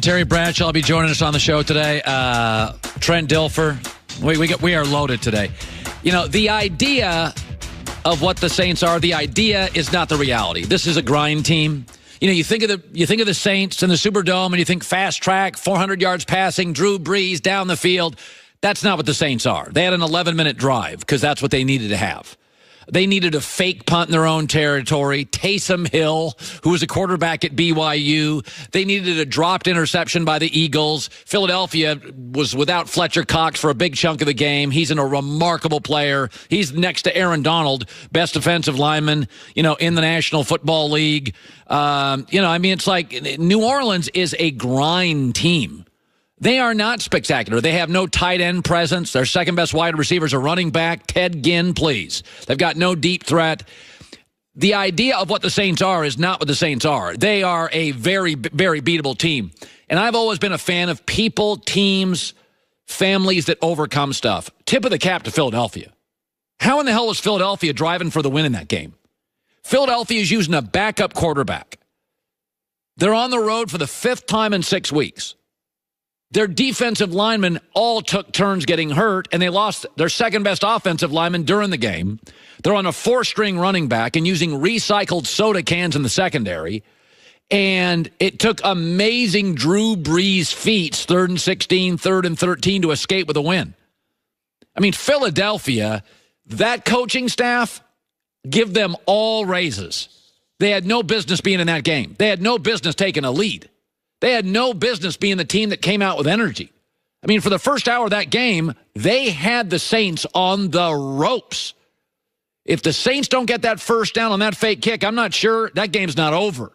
Terry Bradshaw will be joining us on the show today. Trent Dilfer. We are loaded today. You know, the idea of what the Saints are, the idea is not the reality. This is a grind team. You know, you think of the Saints in the Superdome and you think fast track, 400 yards passing, Drew Brees down the field. That's not what the Saints are. They had an 11-minute drive because that's what they needed to have. They needed a fake punt in their own territory. Taysom Hill, who was a quarterback at BYU. They needed a dropped interception by the Eagles. Philadelphia was without Fletcher Cox for a big chunk of the game. He's a remarkable player. He's next to Aaron Donald, best defensive lineman, in the National Football League. It's like New Orleans is a grind team. They are not spectacular. They have no tight end presence. Their second best wide receivers are running back. Ted Ginn, please. They've got no deep threat. The idea of what the Saints are is not what the Saints are. They are a very, very beatable team. And I've always been a fan of people, teams, families that overcome stuff. Tip of the cap to Philadelphia. How in the hell was Philadelphia driving for the win in that game? Philadelphia is using a backup quarterback. They're on the road for the 5th time in 6 weeks. Their defensive linemen all took turns getting hurt, and they lost their second-best offensive lineman during the game. They're on a 4-string running back and using recycled soda cans in the secondary. And it took amazing Drew Brees feats, 3rd and 16, 3rd and 13, to escape with a win. I mean, Philadelphia, that coaching staff, give them all raises. They had no business being in that game. They had no business taking a lead. They had no business being the team that came out with energy. I mean, for the first hour of that game, they had the Saints on the ropes. If the Saints don't get that first down on that fake kick, I'm not sure that game's not over.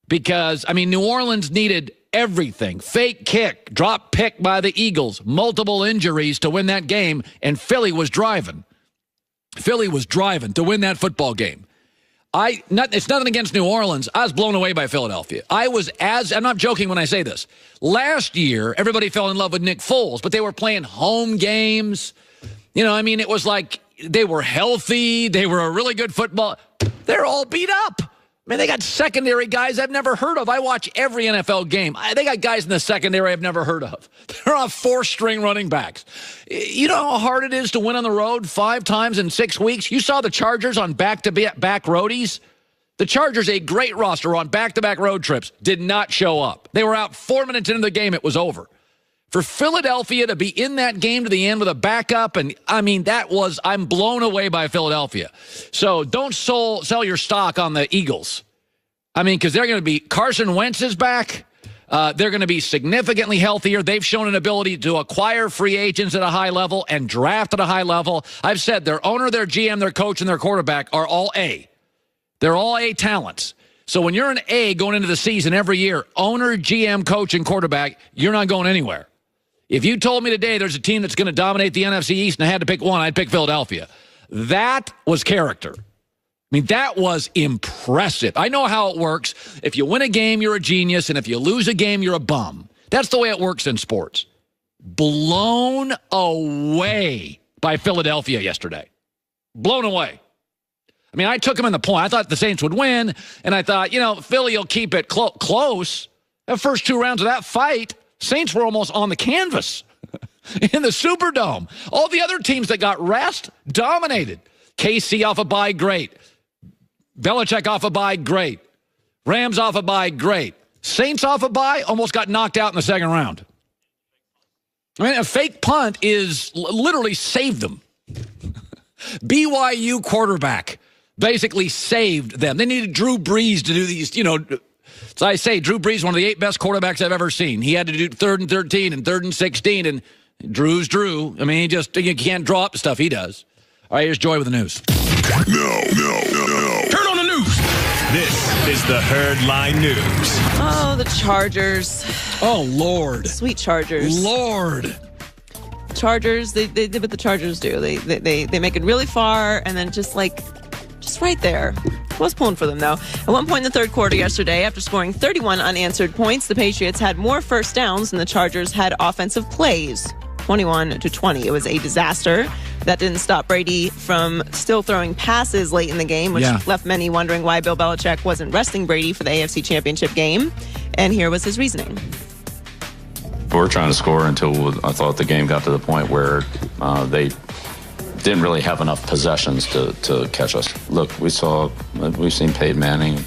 Because, New Orleans needed everything. Fake kick, drop pick by the Eagles, multiple injuries to win that game, and Philly was driving. Philly was driving to win that football game. It's nothing against New Orleans. I was blown away by Philadelphia. I'm not joking when I say this. Last year, everybody fell in love with Nick Foles, but they were playing home games. It was like they were healthy. They were a really good football. They're all beat up. They got secondary guys I've never heard of. I watch every NFL game. They got guys in the secondary I've never heard of. They're on 4-string running backs. You know how hard it is to win on the road 5 times in 6 weeks? You saw the Chargers on back-to-back roadies? The Chargers, a great roster on back-to-back road trips, did not show up. They were out 4 minutes into the game. It was over. For Philadelphia to be in that game to the end with a backup, and I'm blown away by Philadelphia. So don't sell your stock on the Eagles. Because they're going to be, Carson Wentz is back. They're going to be significantly healthier. They've shown an ability to acquire free agents at a high level and draft at a high level. I've said their owner, their GM, their coach, and their quarterback are all A. They're all A talents. So when you're an A going into the season every year, owner, GM, coach, and quarterback, you're not going anywhere. If you told me today there's a team that's going to dominate the NFC East and I had to pick one, I'd pick Philadelphia. That was character. That was impressive. I know how it works. If you win a game, you're a genius, and if you lose a game, you're a bum. That's the way it works in sports. Blown away by Philadelphia yesterday. Blown away. I took them in the point. I thought the Saints would win, and I thought, Philly will keep it close. The first 2 rounds of that fight, Saints were almost on the canvas in the Superdome. All the other teams that got rest dominated. KC off a bye, great. Belichick off a bye, great. Rams off a bye, great. Saints off a bye, almost got knocked out in the second round. A fake punt is literally saved them. BYU quarterback basically saved them. They needed Drew Brees to do these, So I say, Drew Brees, one of the 8 best quarterbacks I've ever seen. He had to do 3rd and 13 and 3rd and 16, and Drew's Drew. You can't draw up the stuff he does. All right, here's Joy with the news. No. Turn on the news. This is the Herdline News. Oh, the Chargers. Oh, Lord. Sweet Chargers. Lord. Chargers, they did what the Chargers do. They make it really far, and then just right there. Was pulling for them, though. At one point in the 3rd quarter yesterday, after scoring 31 unanswered points, the Patriots had more first downs than the Chargers had offensive plays. 21-20. It was a disaster. That didn't stop Brady from still throwing passes late in the game, which left many wondering why Bill Belichick wasn't resting Brady for the AFC Championship game. And here was his reasoning. We're trying to score until I thought the game got to the point where they didn't really have enough possessions to catch us. Look, we've seen Peyton Manning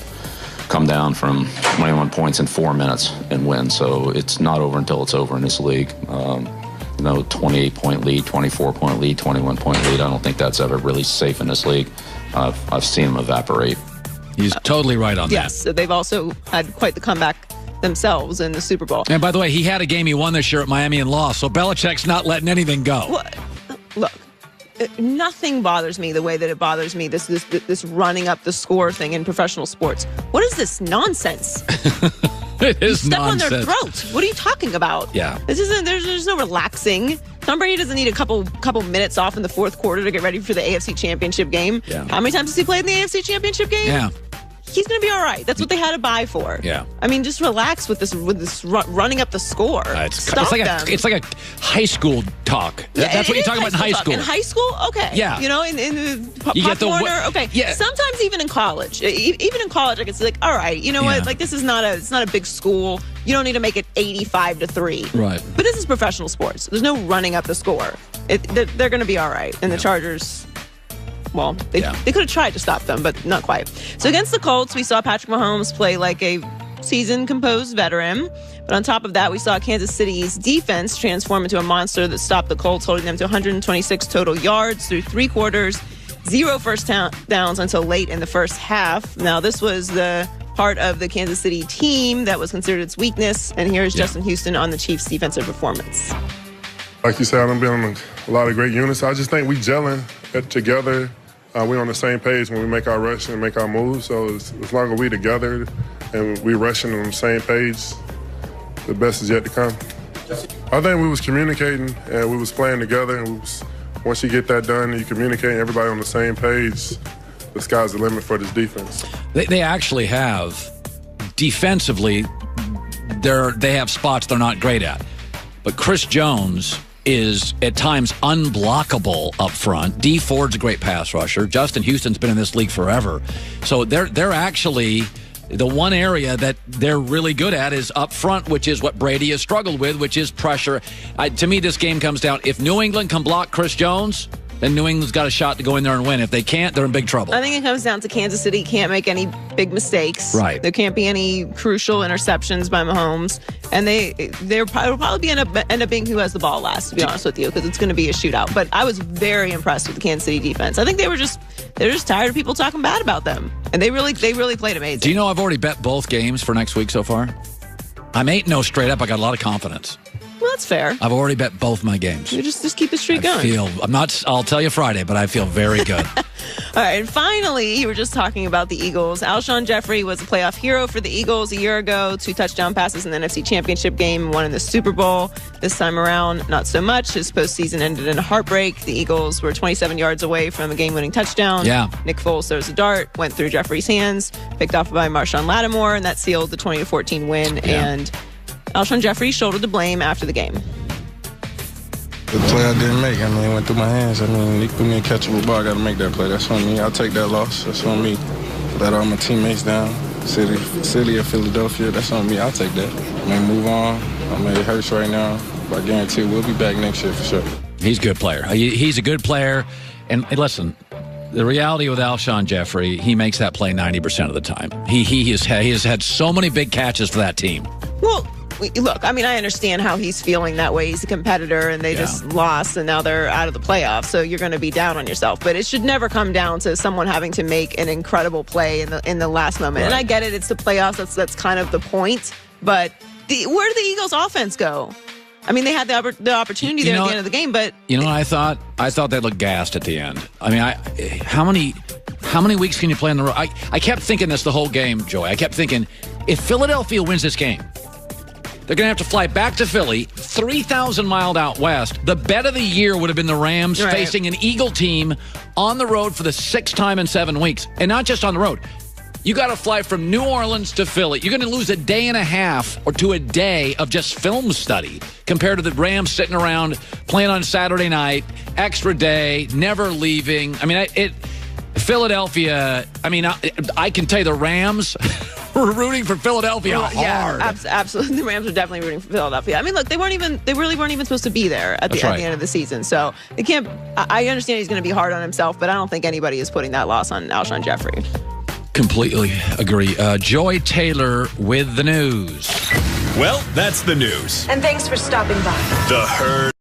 come down from 21 points in 4 minutes and win. So it's not over until it's over in this league. 28-point lead, 24-point lead, 21-point lead. I don't think that's ever really safe in this league. I've seen them evaporate. He's totally right on that. Yes, they've also had quite the comeback themselves in the Super Bowl. And by the way, he had a game he won this year at Miami and lost, so Belichick's not letting anything go. Well, look, nothing bothers me the way that it bothers me, this running up the score thing in professional sports. What is this nonsense? It is Step nonsense. on their throat. What are you talking about? Yeah. There's no relaxing. Tom Brady doesn't need a couple minutes off in the fourth quarter to get ready for the AFC Championship game. Yeah. How many times has he played in the AFC Championship game? Yeah. He's going to be all right. That's what they had to buy for. Yeah. I mean, just relax with this running up the score. Stop them. It's like a high school talk. That's what you're talking about in high school. In high school? Okay. Yeah. You know, in Pop You get the Warner? Okay. Yeah. Sometimes even in college. Even in college, I can say, like, all right, you know what? Like, this is it's not a big school. You don't need to make it 85-3. Right. But this is professional sports. There's no running up the score. They're going to be all right. And the Chargers... Well, they could have tried to stop them, but not quite. So against the Colts, we saw Patrick Mahomes play like a seasoned, composed veteran. But on top of that, we saw Kansas City's defense transform into a monster that stopped the Colts, holding them to 126 total yards through 3 quarters, 0 first downs until late in the first half. Now, this was the part of the Kansas City team that was considered its weakness. And here's Justin Houston on the Chiefs' defensive performance. Like you said, I've been on a lot of great units. I just think we gelling together. We're on the same page when we make our rush and make our moves. So as long as we together and we rushing on the same page, the best is yet to come. I think we was communicating and we was playing together. And once you get that done and you communicate, everybody on the same page, the sky's the limit for this defense. They actually have, defensively, they have spots they're not great at. But Chris Jones is at times unblockable up front. Dee Ford's a great pass rusher. Justin Houston's been in this league forever. So they're actually, the one area that they're really good at is up front, which is what Brady has struggled with, which is pressure. To me, this game comes down, if New England can block Chris Jones, then New England's got a shot to go in there and win. If they can't, they're in big trouble. I think it comes down to Kansas City can't make any big mistakes. Right. There can't be any crucial interceptions by Mahomes. And they'll probably end up being who has the ball last, to be honest with you, because it's going to be a shootout. But I was very impressed with the Kansas City defense. I think they're just tired of people talking bad about them. And they really played amazing. Do you know I've already bet both games for next week so far? I'm 8-0 straight up. I got a lot of confidence. Well, that's fair. I've already bet both my games. You just keep the streak going. I'll tell you Friday, but I feel very good. All right, and finally, you were just talking about the Eagles. Alshon Jeffrey was a playoff hero for the Eagles a year ago. 2 touchdown passes in the NFC Championship game, 1 in the Super Bowl. This time around, not so much. His postseason ended in a heartbreak. The Eagles were 27 yards away from a game-winning touchdown. Yeah. Nick Foles throws a dart, went through Jeffrey's hands, picked off by Marshawn Lattimore, and that sealed the 20-14 win. Yeah. And Alshon Jeffrey shouldered the blame after the game. The play I didn't make, it went through my hands. He threw me a catchable ball. I got to make that play. That's on me. I'll take that loss. That's on me. Let all my teammates down. City of Philadelphia, that's on me. I'll take that. Move on. It hurts right now, but I guarantee we'll be back next year for sure. He's a good player. He's a good player. And listen, the reality with Alshon Jeffrey, he makes that play 90% of the time. He has had so many big catches for that team. Well, look, I understand how he's feeling that way. He's a competitor, and they just lost, and now they're out of the playoffs, so you're going to be down on yourself. But it should never come down to someone having to make an incredible play in the last moment. Right. And I get it. It's the playoffs. That's kind of the point. But where did the Eagles' offense go? They had the opportunity there at the end of the game, but... You know what I thought? I thought they looked gassed at the end. How many weeks can you play on the road? I kept thinking this the whole game, Joey. I kept thinking, if Philadelphia wins this game, they're going to have to fly back to Philly, 3,000 miles out west. The bet of the year would have been the Rams facing an Eagle team on the road for the 6th time in 7 weeks. And not just on the road. You got to fly from New Orleans to Philly. You're going to lose a day and a half or to a day of just film study compared to the Rams sitting around playing on Saturday night, extra day, never leaving. Philadelphia, I can tell you the Rams We're rooting for Philadelphia hard. Yeah, absolutely. The Rams are definitely rooting for Philadelphia. I mean, look, they really weren't even supposed to be there at the end of the season. So they can't. I understand he's going to be hard on himself, but I don't think anybody is putting that loss on Alshon Jeffrey. Completely agree. Joy Taylor with the news. Well, that's the news. And thanks for stopping by. The Herd